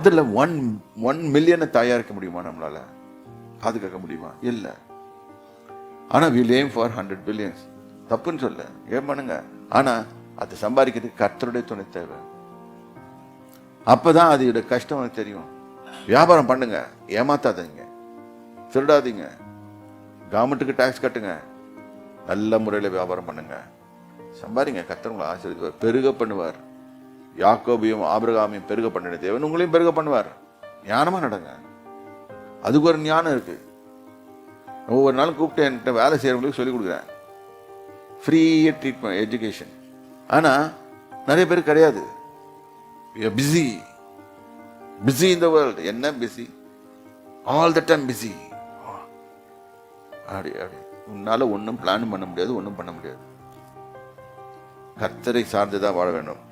அதில் 1 மில்லியனை தயாரிக்க முடியுமா, நம்மளால பாதுகாக்க முடியுமா? இல்லை. ஆனால் வில் ஏம் ஃபார் 100 பில்லியன்ஸ். தப்புன்னு சொல்ல, ஏன் பண்ணுங்க. ஆனால் அது சம்பாதிக்கிறதுக்கு கர்த்தருடைய துணை தேவை. அப்பதான் அதோட கஷ்டம் எனக்கு தெரியும். வியாபாரம் பண்ணுங்க, ஏமாத்தாதீங்க, திருடாதீங்க, கவர்மெண்ட்டுக்கு டாக்ஸ் கட்டுங்க, நல்ல முறையில் வியாபாரம் பண்ணுங்க, சம்பாதிங்க. கர்த்தர் உங்களை ஆசீர்வதிப்பார், பெருக பண்ணுவார். யாக்கோபையும் ஆபிரகாமையும் பெருக பண்ணின தேவன் உங்களையும் பெருக பண்ணுவார். ஞானமா நடங்க. அதுக்கு ஒரு ஞானம் இருக்கு. ஒவ்வொரு நாளும் கூப்பிட்டு என்கிட்ட வேலை செய்யறவங்களுக்கு சொல்லிக் கொடுக்குறேன், ஃப்ரீ ட்ரீட்மெண்ட், எஜுகேஷன். ஆனா நிறைய பேர் கிடையாது. Busy busy in the world. என்ன busy? All the time busy. அப்படி அப்படி உன்னால ஒன்றும் பிளான் பண்ண முடியாது, ஒன்றும் பண்ண முடியாது. கர்த்தரை சார்ந்துதான் வாழ வேண்டும்.